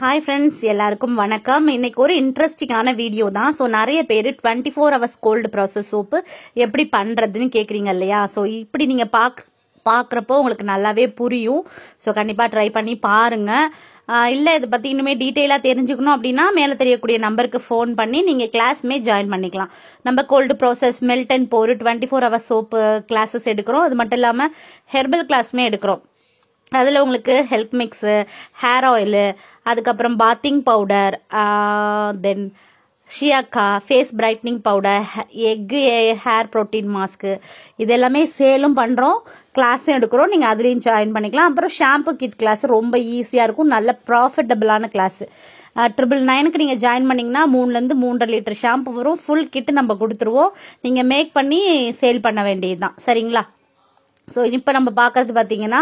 Hi friends, எல்லாருக்கும் வணக்கம். இன்னைக்கு ஒரு இன்ட்ரெஸ்டிங்கான வீடியோ தான். ஸோ நிறைய பேர் 24 hours கோல்டு ப்ராசஸ் சோப்பு எப்படி பண்ணுறதுன்னு கேட்குறீங்க இல்லையா? ஸோ இப்படி நீங்கள் பார்க்குறப்போ உங்களுக்கு நல்லாவே புரியும். ஸோ கண்டிப்பாக ட்ரை பண்ணி பாருங்கள். இல்லை இதை பற்றி இன்னுமே டீட்டெயிலாக தெரிஞ்சுக்கணும் அப்படின்னா மேலே தெரியக்கூடிய நம்பருக்கு ஃபோன் பண்ணி நீங்கள் கிளாஸுமே ஜாயின் பண்ணிக்கலாம். நம்ம cold process, melt and pour, 24 hours soap classes எடுக்கிறோம். அது மட்டும் இல்லாமல் ஹெர்பல் கிளாஸுமே எடுக்கிறோம். அதில் உங்களுக்கு ஹெல்த் மிக்ஸு, ஹேர் ஆயிலு, அதுக்கப்புறம் பாத்திங் பவுடர், தென் ஷியாக்கா, face brightening powder, egg hair protein mask, இது எல்லாமே சேலும் பண்ணுறோம், கிளாஸும் எடுக்கிறோம். நீங்கள் அதுலேயும் ஜாயின் பண்ணிக்கலாம். அப்புறம் ஷாம்பு கிட் கிளாஸ் ரொம்ப ஈஸியாக இருக்கும், நல்ல ப்ராஃபிட்டபிளான கிளாஸு. 999க்கு நீங்கள் ஜாயின் பண்ணிங்கன்னா 3லேருந்து 3.5 லிட்டர் ஷாம்பு வரும். ஃபுல் கிட்டு நம்ம கொடுத்துருவோம். நீங்கள் மேக் பண்ணி சேல் பண்ண வேண்டியது தான். சரிங்களா? ஸோ இப்போ நம்ம பார்க்கறது பார்த்தீங்கன்னா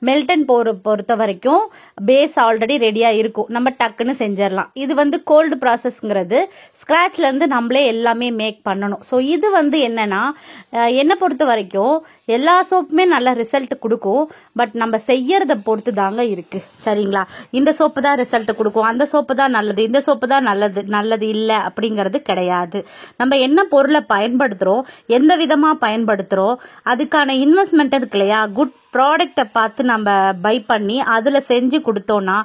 மெல்ட் அண்ட் போர் பொறுத்த வரைக்கும் பேஸ் ஆல்ரெடி ரெடியாக இருக்கும், நம்ம டக்குன்னு செஞ்சிடலாம். இது கோல்டு ப்ராசஸ்ங்கிறது ஸ்க்ராட்ச்லேருந்து நம்மளே எல்லாமே மேக் பண்ணணும். ஸோ இது என்னன்னா என்னை பொறுத்த வரைக்கும் எல்லா சோப்புமே நல்ல ரிசல்ட் கொடுக்கும். பட் நம்ம செய்யறத பொறுத்து தாங்க இருக்கு. சரிங்களா? இந்த சோப்பு தான் ரிசல்ட் கொடுக்கும், அந்த சோப்பு தான் நல்லது, இந்த சோப்பு தான் நல்லது இல்லை அப்படிங்கிறது கிடையாது. நம்ம என்ன பொருளை பயன்படுத்துகிறோம், எந்த விதமாக பயன்படுத்துகிறோம், அதுக்கான இன்வெஸ்ட்மெண்ட் இருக்கு இல்லையா? குட் ப்ராடக்டை பார்த்து நம்ம பை பண்ணி அதில் செஞ்சு கொடுத்தோன்னா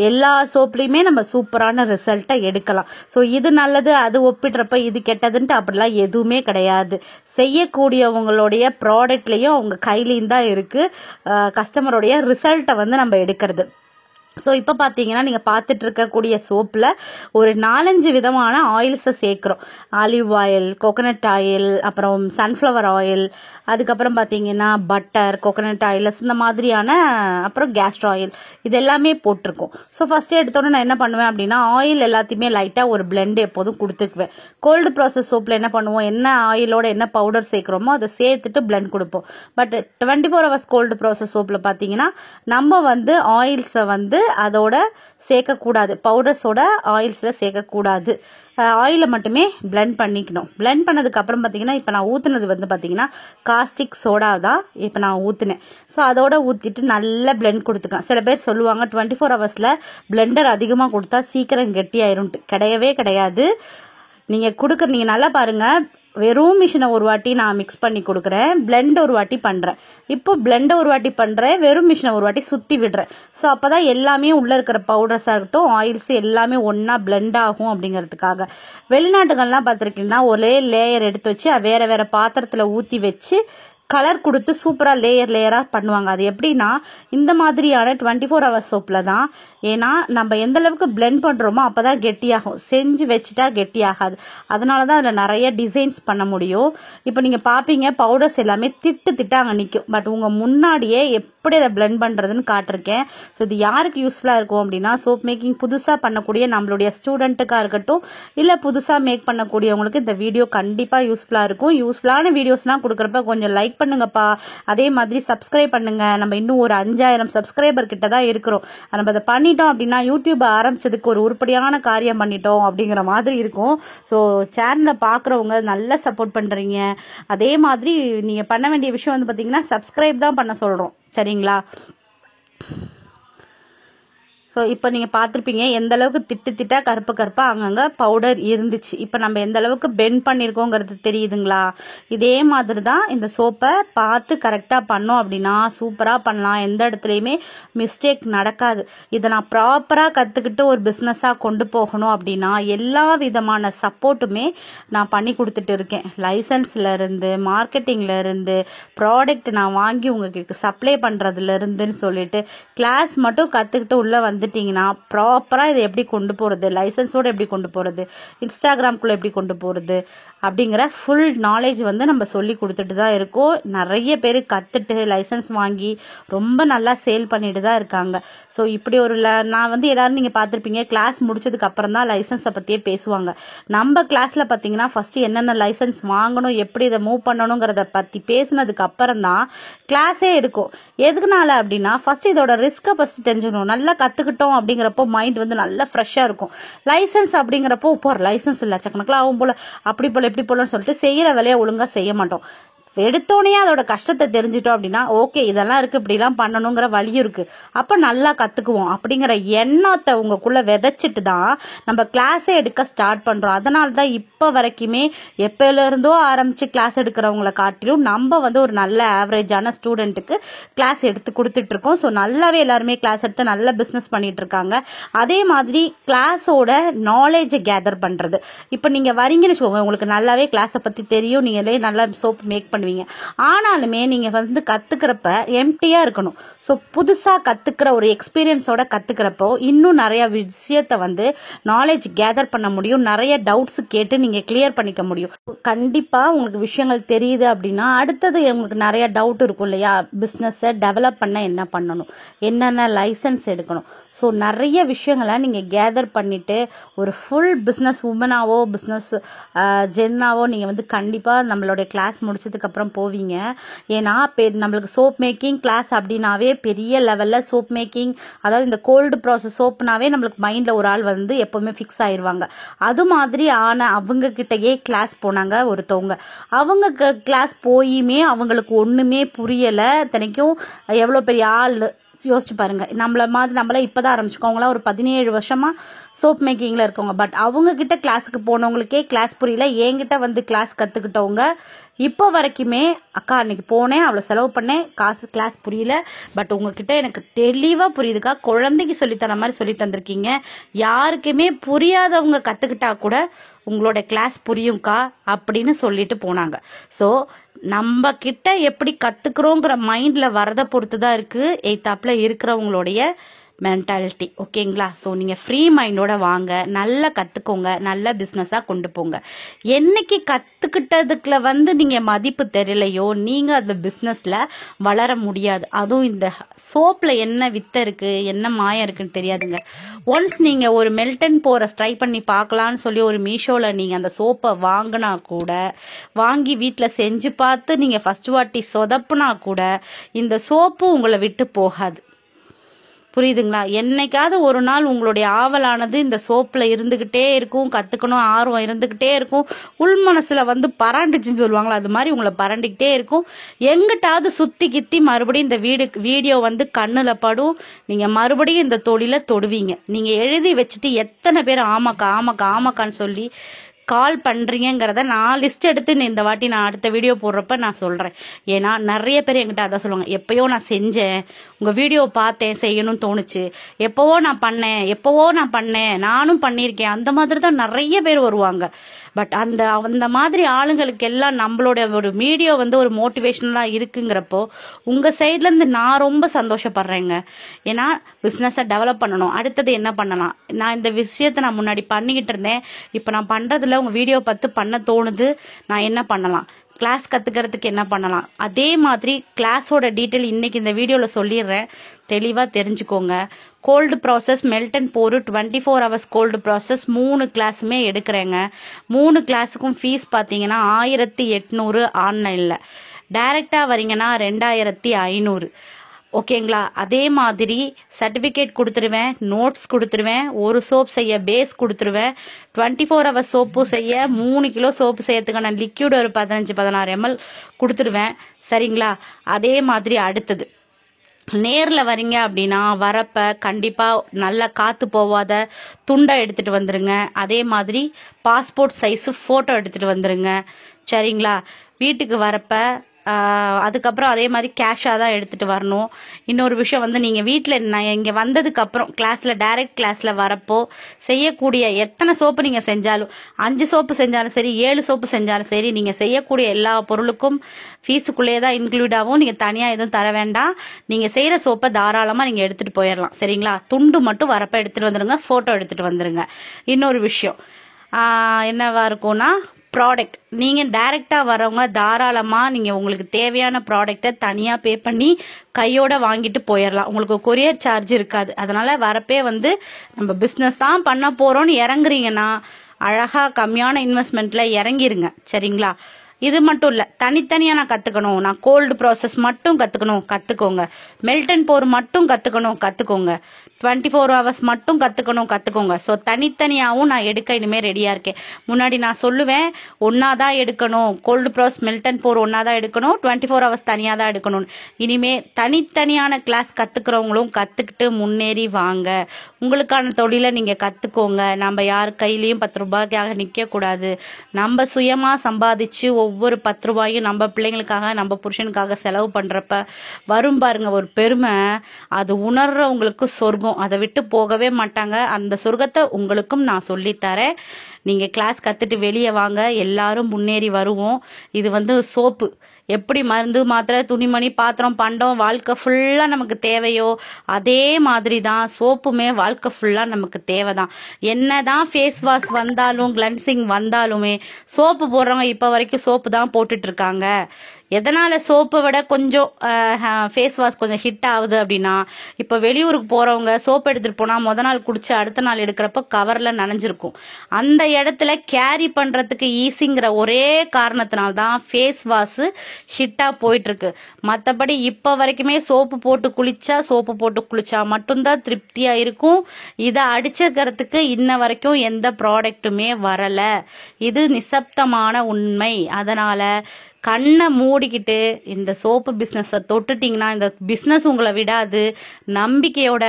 எல்லா சோப்லையுமே நம்ம சூப்பரான ரிசல்ட்டை எடுக்கலாம். ஸோ இது நல்லது, அது ஒப்பிடுறப்ப இது கெட்டதுன்ட்டு அப்படிலாம் எதுவுமே கிடையாது. செய்யக்கூடியவங்களுடைய ப்ராடக்ட்லேயும் அவங்க கையிலையும் தான் இருக்குது கஸ்டமருடைய ரிசல்ட்டை நம்ம எடுக்கிறது. ஸோ இப்போ பார்த்தீங்கன்னா நீங்கள் பார்த்துட்டு இருக்கக்கூடிய சோப்பில் ஒரு 4-5 விதமான ஆயில்ஸை சேர்க்குறோம். ஆலிவ் ஆயில், கோகனட் ஆயில், அப்புறம் சன்ஃப்ளவர் ஆயில், அதுக்கப்புறம் பார்த்தீங்கன்னா பட்டர், கோகனட் ஆயில், இந்த மாதிரியான, அப்புறம் கேஸ்ட்ர் ஆயில், இது எல்லாமே போட்டிருக்கோம். ஸோ ஃபஸ்ட்டு எடுத்தோன்னே நான் என்ன பண்ணுவேன் அப்படின்னா ஆயில் எல்லாத்தையுமே லைட்டாக ஒரு பிளெண்ட் எப்போதும் கொடுத்துக்குவேன். கோல்டு ப்ராசஸ் சோப்பில் என்ன பண்ணுவோம், என்ன ஆயிலோட என்ன பவுடர் சேர்க்குறோமோ அதை சேர்த்துட்டு பிளெண்ட் கொடுப்போம். பட் 24 hours கோல்டு ப்ராசஸ் சோப்பில் பார்த்தீங்கன்னா நம்ம ஆயில்ஸை அதோட சேர்க்கக்கூடாது, பவுடர்ஸோட ஆயில்ஸில் சேர்க்கக்கூடாது. ஆயிலை மட்டுமே பிளெண்ட் பண்ணிக்கணும். பிளெண்ட் பண்ணதுக்கு அப்புறம் பார்த்தீங்கன்னா இப்போ நான் ஊற்றுனது பார்த்தீங்கன்னா காஸ்டிக் சோடா தான் இப்போ நான் ஊற்றுனேன். ஸோ அதோட ஊற்றிட்டு நல்லா பிளெண்ட் கொடுத்துக்கேன். சில பேர் சொல்லுவாங்க 24 hours பிளெண்டர் அதிகமாக கொடுத்தா சீக்கிரம் கெட்டியாயிரும்ட்டு. கிடையவே கிடையாது. நீங்கள் நல்லா பாருங்கள். வெறும் மிஷினை ஒரு வாட்டி நான் மிக்ஸ் பண்ணி கொடுக்குறேன், பிளெண்ட் ஒரு வாட்டி பண்ணுறேன். இப்போ பிளெண்டை ஒரு வாட்டி பண்ணுறேன், வெறும் மிஷினை ஒரு வாட்டி சுற்றி விடுறேன். ஸோ அப்போ தான் எல்லாமே உள்ளே இருக்கிற பவுடர்ஸாக இருக்கட்டும், ஆயில்ஸ் எல்லாமே ஒன்றா பிளெண்ட் ஆகும் அப்படிங்கிறதுக்காக. வெளிநாட்டுகள்லாம் பார்த்துருக்கீங்கன்னா ஒரே லேயர் எடுத்து வச்சு வேறு வேறு பாத்திரத்தில் ஊற்றி வச்சு கலர் கொடுத்து சூப்பராக லேயராக பண்ணுவாங்க. அது எப்படின்னா இந்த மாதிரியான 24 hours சோப்பில் தான். ஏன்னா நம்ம எந்த அளவுக்கு பிளெண்ட் பண்ணுறோமோ அப்போ தான் கெட்டியாகும். செஞ்சு வச்சுட்டா கெட்டியாகாது. அதனால தான் அதில் நிறைய டிசைன்ஸ் பண்ண முடியும். இப்போ நீங்கள் பார்ப்பீங்க பவுடர்ஸ் எல்லாமே திட்டு அங்கே நிற்கும். பட் உங்கள் முன்னாடியே எப்படி அதை பிளெண்ட் பண்ணுறதுன்னு காட்டிருக்கேன். ஸோ இது யாருக்கு யூஸ்ஃபுல்லாக இருக்கும் அப்படின்னா சோப் மேக்கிங் புதுசாக பண்ணக்கூடிய நம்மளுடைய ஸ்டூடெண்ட்டுக்காக இருக்கட்டும், இல்லை புதுசாக மேக் பண்ணக்கூடியவங்களுக்கு இந்த வீடியோ கண்டிப்பாக யூஸ்ஃபுல்லாக இருக்கும். யூஸ்ஃபுல்லான வீடியோஸ்லாம் கொடுக்குறப்ப கொஞ்சம் லைக் பண்ணுங்கப்பா. அதே மாதிரி சப்ஸ்கிரைப் பண்ணுங்க. நம்ம இன்னும் ஒரு 5000 சப்ஸ்கிரைபர் கிட்ட தான் இருக்கிறோம். நம்ம அதை பண்ணிட்டோம் அப்படின்னா யூடியூப் ஆரம்பிச்சதுக்கு ஒரு உருப்படியான காரியம் பண்ணிட்டோம் அப்படிங்கிற மாதிரி இருக்கும். ஸோ சேனலை பார்க்குறவங்க நல்லா சப்போர்ட் பண்ணுறீங்க. அதே மாதிரி நீங்கள் பண்ண வேண்டிய விஷயம் பார்த்தீங்கன்னா சப்ஸ்கிரைப் தான் பண்ண சொல்கிறோம். சரிங்களா? ஸோ இப்போ நீங்கள் பார்த்துருப்பீங்க எந்த அளவுக்கு திட்டா கருப்பாக அங்கங்கே பவுடர் இருந்துச்சு. இப்போ நம்ம எந்த அளவுக்கு பெண்ட் பண்ணியிருக்கோங்கிறது தெரியுதுங்களா? இதே மாதிரி தான் இந்த சோப்பை பார்த்து கரெக்டாக பண்ணோம் அப்படின்னா சூப்பராக பண்ணலாம். எந்த இடத்துலையுமே மிஸ்டேக் நடக்காது. இதை நான் ப்ராப்பராக கற்றுக்கிட்டு ஒரு பிஸ்னஸாக கொண்டு போகணும் அப்படின்னா எல்லா விதமான சப்போர்ட்டுமே நான் பண்ணி கொடுத்துட்டு இருக்கேன். லைசன்ஸ்லேருந்து, மார்க்கெட்டிங்லேருந்து, ப்ராடக்ட் நான் வாங்கி உங்களுக்கு சப்ளை பண்ணுறதுலேருந்துன்னு சொல்லிட்டு கிளாஸ் மட்டும் கற்றுக்கிட்டு உள்ளே வந்துட்டீங்கன்னா ப்ராப்பராக இதை எப்படி கொண்டு போகிறது, லைசன்ஸோடு எப்படி கொண்டு போகிறது, இன்ஸ்டாகிராம்குள்ளே எப்படி கொண்டு போகிறது அப்படிங்கிற ஃபுல் நாலேஜ் நம்ம சொல்லி கொடுத்துட்டு தான் இருக்கோம். நிறைய பேர் கற்றுட்டு லைசன்ஸ் வாங்கி ரொம்ப நல்லா சேல் பண்ணிட்டு தான் இருக்காங்க. ஸோ இப்படி ஒரு நான் எல்லாரும் நீங்கள் பார்த்துருப்பீங்க கிளாஸ் முடிச்சதுக்கு அப்புறம் தான் லைசன்ஸை பற்றியே பேசுவாங்க. நம்ம கிளாஸில் பார்த்தீங்கன்னா ஃபஸ்ட்டு என்னென்ன லைசன்ஸ் வாங்கணும், எப்படி இதை மூவ் பண்ணணுங்கிறத பற்றி பேசினதுக்கு அப்புறம் தான் கிளாஸே எடுக்கும். எதுக்குனால அப்படின்னா ஃபஸ்ட்டு இதோட ரிஸ்க்கை ஃபஸ்ட்டு தெரிஞ்சுக்கணும். நல்லா கற்றுக்கிட்டோம் அப்படிங்கிறப்போ மைண்ட் நல்லா ஃப்ரெஷ்ஷாக இருக்கும். லைசன்ஸ் அப்படிங்கிறப்போ லைசன்ஸ் இல்லை சக்கணக்கில் ஆகும் போல், அப்படி போல் இப்படி போலன்னு சொல்லிட்டு செய்கிற வேலையை ஒழுங்காக செய்ய மாட்டோம். எடுத்தோடனே அதோட கஷ்டத்தை தெரிஞ்சுட்டோம் அப்படின்னா ஓகே இதெல்லாம் இருக்கு இப்படிலாம் பண்ணணுங்கிற வழியும் இருக்கு, அப்ப நல்லா கத்துக்குவோம் அப்படிங்கிற எண்ணத்தை உங்களுக்குள்ள விதைச்சிட்டு தான் நம்ம கிளாஸே எடுக்க ஸ்டார்ட் பண்றோம். அதனாலதான் இப்ப வரைக்குமே எப்பல இருந்தோ ஆரம்பிச்சு கிளாஸ் எடுக்கிறவங்களை காட்டிலும் நம்ம வந்து ஒரு நல்ல ஆவரேஜான ஸ்டூடெண்ட்டுக்கு கிளாஸ் எடுத்து கொடுத்துட்டு இருக்கோம். ஸோ நல்லாவே எல்லாருமே கிளாஸ் எடுத்து நல்ல பிசினஸ் பண்ணிட்டு இருக்காங்க. அதே மாதிரி கிளாஸோட நாலேஜை கேதர் பண்றது. இப்ப நீங்க வரீங்கன்னு வச்சுக்கோங்க, உங்களுக்கு நல்லாவே கிளாஸை பத்தி தெரியும், நீங்களே நல்லா சோப் மேக் பண்ணுவீங்க. ஆனாலுமே நீங்க வந்து கத்துக்கிறப்ப எம்டியா இருக்கணும். சோ புதுசா கத்துக்கிற ஒரு எக்ஸ்பீரியன்ஸோட கத்துக்கிறப்போ இன்னும் நிறைய விஷயத்த வந்து நாலேஜ் கேதர் பண்ண முடியும், நிறைய டவுட்ஸ் கேட்டு நீங்க கிளியர் பண்ணிக்க முடியும். கண்டிப்பா உங்களுக்கு விஷயங்கள் தெரியுது அப்படின்னா அடுத்தது உங்களுக்கு நிறைய டவுட் இருக்கும் இல்லையா, பிசினஸ் டெவலப் பண்ண என்ன பண்ணணும், என்னென்ன லைசன்ஸ் எடுக்கணும். ஸோ நிறைய விஷயங்களை நீங்கள் கேதர் பண்ணிட்டு ஒரு ஃபுல் பிஸ்னஸ் உமனாவோ பிஸ்னஸ் ஜென்னாவோ நீங்கள் வந்து கண்டிப்பாக நம்மளுடைய கிளாஸ் முடிச்சதுக்கப்புறம் போவீங்க. ஏன்னா நம்மளுக்கு சோப் மேக்கிங் கிளாஸ் அப்படின்னாவே பெரிய லெவலில் சோப் மேக்கிங், அதாவது இந்த கோல்டு ப்ராசஸ் சோப்னாவே நம்மளுக்கு மைண்டில் ஒரு ஆள் வந்து எப்போவுமே ஃபிக்ஸ் ஆயிடுவாங்க. அது மாதிரி அவங்க கிட்டயே கிளாஸ் போனாங்க ஒருத்தவங்க. அவங்க கிளாஸ் போயுமே அவங்களுக்கு ஒன்றுமே புரியலை. இத்தனைக்கும் எவ்வளோ பெரிய ஆள் யோசிச்சு பாருங்க. நம்மள இப்பதான் ஆரம்பிச்சுக்கோ, அவங்களாம் ஒரு 17 வருஷமா சோப் மேக்கிங்ல இருக்கவங்க. பட் அவங்க கிட்ட கிளாஸுக்கு போனவங்களுக்கே கிளாஸ் புரியல. என்கிட்ட வந்து கிளாஸ் கத்துக்கிட்டவங்க இப்போ வரைக்குமே அக்கா அன்னைக்கு போனேன், அவ்வளவு செலவு பண்ணேன், கிளாஸ் புரியல, பட் உங்ககிட்ட எனக்கு தெளிவா புரியுதுக்கா, குழந்தைக்கு சொல்லித்தர மாதிரி சொல்லி தந்திருக்கீங்க, யாருக்குமே புரியாதவங்க கத்துக்கிட்டா கூட உங்களோட கிளாஸ் புரியும்க்கா அப்படின்னு சொல்லிட்டு போனாங்க. ஸோ நம்ம கிட்ட எப்படி கத்துக்கிறோங்கிற மைண்ட்ல வரதை பொறுத்து தான் இருக்கு எய்தாப்ல இருக்கிறவங்களுடைய மென்டாலிட்டி. ஓகேங்களா? ஸோ நீங்கள் ஃப்ரீ மைண்டோட வாங்க, நல்லா கற்றுக்கோங்க, நல்ல பிஸ்னஸாக கொண்டு போங்க. என்னைக்கு கற்றுக்கிட்டதுக்குள்ள வந்து நீங்கள் மதிப்பு தெரியலையோ நீங்கள் அந்த பிஸ்னஸில் வளர முடியாது. அதுவும் இந்த சோப்பில் என்ன வித்தை இருக்குது, என்ன மாயம் இருக்குன்னு தெரியாதுங்க. ஒன்ஸ் நீங்கள் ஒரு மெல்டன் போரை ட்ரை பண்ணி பார்க்கலான்னு சொல்லி ஒரு மீஷோவில் நீங்கள் அந்த சோப்பை வாங்கினா கூட, வாங்கி வீட்டில் செஞ்சு பார்த்து நீங்கள் ஃபர்ஸ்ட் வாட்டி சொதப்புனா கூட இந்த சோப்பு உங்களை விட்டு போகாது. புரியுதுங்களா? என்னைக்காவது ஒரு நாள் உங்களுடைய ஆவலானது இந்த சோப்புல இருந்துகிட்டே இருக்கும், கத்துக்கணும் ஆர்வம் இருந்துகிட்டே இருக்கும், உள் மனசுல வந்து பரண்டுச்சுன்னு சொல்லுவாங்களா, அது மாதிரி உங்களை பரண்டிக்கிட்டே இருக்கும். எங்கிட்டாவது சுத்தி கித்தி மறுபடியும் இந்த வீடியோ வந்து கண்ணுல படும், நீங்க மறுபடியும் இந்த தொழில தொடுவீங்க. நீங்க எழுதி வச்சுட்டு எத்தனை பேர் ஆமாக்கா ஆமாக்கா ஆமாக்கான்னு சொல்லி கால் பண்றீங்கிறத நான் லிஸ்ட் எடுத்து இந்த வாட்டி நான் அடுத்த வீடியோ போடுறப்ப நான் சொல்றேன். ஏன்னா நிறைய பேர் என்கிட்ட அதான் சொல்லுவாங்க, எப்பயோ நான் செஞ்சேன், உங்க வீடியோ பார்த்தேன், செய்யணும்னு தோணுச்சு, எப்பவோ நான் பண்ணேன், நானும் பண்ணியிருக்கேன், அந்த மாதிரி தான் நிறைய பேர் வருவாங்க. பட் அந்த மாதிரி ஆளுங்களுக்கு எல்லாம் நம்மளோட ஒரு வீடியோ வந்து ஒரு மோட்டிவேஷனலா இருக்குங்கிறப்போ உங்க சைட்ல இருந்து நான் ரொம்ப சந்தோஷப்படுறேங்க. ஏன்னா பிசினஸை டெவலப் பண்ணணும், அடுத்தது என்ன பண்ணலாம், நான் இந்த விஷயத்த நான் முன்னாடி பண்ணிக்கிட்டு இருந்தேன், இப்போ நான் பண்றதுல உங்க வீடியோ பார்த்து பண்ண தோணுது, நான் என்ன பண்ணலாம், கிளாஸ் கத்துக்கிறதுக்கு என்ன பண்ணலாம். அதே மாதிரி கிளாஸோட டீட்டெயில் இன்னைக்கு இந்த வீடியோல சொல்லிடுறேன், தெளிவா தெரிஞ்சுக்கோங்க. Cold process, melt and pour 24 hours cold process 3 கிளாஸுமே எடுக்கிறேங்க. 3 கிளாஸுக்கும் ஃபீஸ் பார்த்தீங்கன்னா 1800 ஆன்லைனில், டைரெக்டாக வரீங்கன்னா 2500. ஓகேங்களா? அதே மாதிரி சர்டிஃபிகேட் கொடுத்துருவேன், நோட்ஸ் கொடுத்துருவேன், ஒரு சோப் செய்ய பேஸ் கொடுத்துருவேன், 24 hours சோப்பு செய்ய 3 கிலோ சோப்பு செய்யறதுக்கான லிக்யூட் ஒரு 15-16 ml கொடுத்துருவேன். சரிங்களா? அதே மாதிரி அடுத்தது நேரில் வரீங்க அப்படின்னா வரப்ப கண்டிப்பாக நல்லா காற்று போவாத துண்டை எடுத்துகிட்டு வந்துருங்க. அதே மாதிரி பாஸ்போர்ட் சைஸு ஃபோட்டோ எடுத்துகிட்டு வந்துருங்க. சரிங்களா? வீட்டுக்கு வரப்ப அதுக்கப்புறம் அதே மாதிரி கேஷாக தான் எடுத்துகிட்டு வரணும். இன்னொரு விஷயம் வந்து நீங்கள் வீட்டில் நான் இங்கே வந்ததுக்கப்புறம் டைரக்ட் கிளாஸில் வரப்போ செய்யக்கூடிய எத்தனை சோப்பு நீங்கள் செஞ்சாலும், 5 சோப்பு செஞ்சாலும் சரி, 7 சோப்பு செஞ்சாலும் சரி, நீங்கள் செய்யக்கூடிய எல்லா பொருளுக்கும் ஃபீஸுக்குள்ளே தான் இன்க்ளூட் ஆகும். நீங்கள் தனியாக எதுவும் தர வேண்டாம். நீங்கள் செய்கிற சோப்பை தாராளமாக நீங்கள் எடுத்துகிட்டு போயிடலாம். சரிங்களா? துண்டு மட்டும் வரப்போ எடுத்துகிட்டு வந்துடுங்க, ஃபோட்டோ எடுத்துகிட்டு வந்துடுங்க. இன்னொரு விஷயம் என்னவா இருக்கும்னா ப்ராடக்ட், நீங்கள் டைரெக்டாக வரவங்க தாராளமாக நீங்கள் உங்களுக்கு தேவையான ப்ராடக்டை தனியாக பே பண்ணி கையோட வாங்கிட்டு போயிடலாம். உங்களுக்கு கொரியர் சார்ஜ் இருக்காது. அதனால வரப்பே வந்து நம்ம பிஸ்னஸ் தான் பண்ண போகிறோன்னு இறங்குறீங்கன்னா அழகாக கம்மியான இன்வெஸ்ட்மெண்ட்டில் இறங்கிருங்க. சரிங்களா? இது மட்டும் இல்லை, தனித்தனியாக நான் கற்றுக்கணும், நான் கோல்டு ப்ராசஸ் மட்டும் கற்றுக்கோங்க, மெல்ட் அண்ட் போர் மட்டும் கற்றுக்கோங்க. 24 hours மட்டும் கத்துக்கோங்க. ஸோ தனித்தனியாகவும் நான் எடுக்க இனிமேல் ரெடியாக இருக்கேன். முன்னாடி நான் சொல்லுவேன் ஒன்னாதான் எடுக்கணும், கோல்டு ப்ராஸ் மெல்ட் அண்ட் போர் ஒன்னாதான் எடுக்கணும், 24 hours தனியாக தான் எடுக்கணும். இனிமே தனித்தனியான கிளாஸ் கத்துக்கிறவங்களும் கத்துக்கிட்டு முன்னேறி வாங்க. உங்களுக்கான தொழிலை நீங்க கத்துக்கோங்க. நம்ம யார் கையிலயும் 10 ரூபாய்க்காக நிக்க கூடாது. நம்ம சுயமா சம்பாதிச்சு ஒவ்வொரு 10 ரூபாயும் நம்ம பிள்ளைங்களுக்காக நம்ம புருஷனுக்காக செலவு பண்றப்ப வரும் பாருங்க ஒரு பெருமை. அது உணர்றவங்களுக்கு சொர்க்கம். அதை விட்டு போகவே மாட்டாங்க. அந்த சொர்க்கத்தை உங்களுக்கும் நான் சொல்லித்தரேன். நீங்க கிளாஸ் கத்துட்டு வெளியே வாங்க, எல்லாரும் முன்னேறி வருவோம். இது சோப்பு எப்படி மருந்து மாத்திரை துணிமணி பாத்திரம் பண்டம் வாழ்க்கை ஃபுல்லா நமக்கு தேவையோ அதே மாதிரி தான் சோப்புமே வாழ்க்கை ஃபுல்லா நமக்கு தேவைதான். என்னதான் ஃபேஸ் வாஷ் வந்தாலும் கிளென்சிங் வந்தாலுமே சோப்பு போடுறவங்க இப்ப வரைக்கும் சோப்பு தான் போட்டுட்டு இருக்காங்க. எதனால சோப்பை விட கொஞ்சம் ஃபேஸ் வாஷ் கொஞ்சம் ஹிட் ஆகுது அப்படின்னா, இப்போ வெளியூருக்கு போறவங்க சோப்பு எடுத்துட்டு போனா முத நாள் குடிச்சு அடுத்த நாள் எடுக்கிறப்ப கவர்ல நனைஞ்சிருக்கும். அந்த இடத்துல கேரி பண்றதுக்கு ஈஸிங்கிற ஒரே காரணத்தினால்தான் ஃபேஸ் வாஷ் ஹிட்டா போயிட்டு இருக்கு. மற்றபடி இப்ப வரைக்குமே சோப்பு போட்டு குளிச்சா மட்டும்தான் திருப்தியா இருக்கும். இதை அடிச்சுக்கிறதுக்கு இன்ன வரைக்கும் எந்த ப்ராடக்ட்டுமே வரல. இது நிசப்தமான உண்மை. அதனால கண்ணை மூடிக்கிட்டு இந்த சோப்பு பிஸ்னஸ தொட்டுட்டீங்கன்னா இந்த பிஸ்னஸ் உங்களை விடாது. நம்பிக்கையோட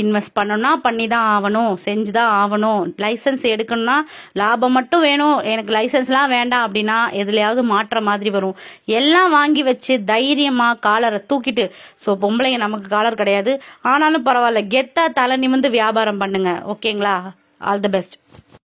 இன்வெஸ்ட் பண்ணணும்னா பண்ணி தான் ஆகணும், செஞ்சுதான் ஆகணும். லைசன்ஸ் எடுக்கணும்னா லாபம் மட்டும் வேணும், எனக்கு லைசன்ஸ்லாம் வேண்டாம் அப்படின்னா எதுலையாவது மாற்ற மாதிரி வரும். எல்லாம் வாங்கி வச்சு தைரியமா காலரை தூக்கிட்டு, ஸோ பொம்பளைங்க நமக்கு காலர் கிடையாது, ஆனாலும் பரவாயில்ல கெத்தா தலை நிமிந்து வியாபாரம் பண்ணுங்க. ஓகேங்களா? All the best.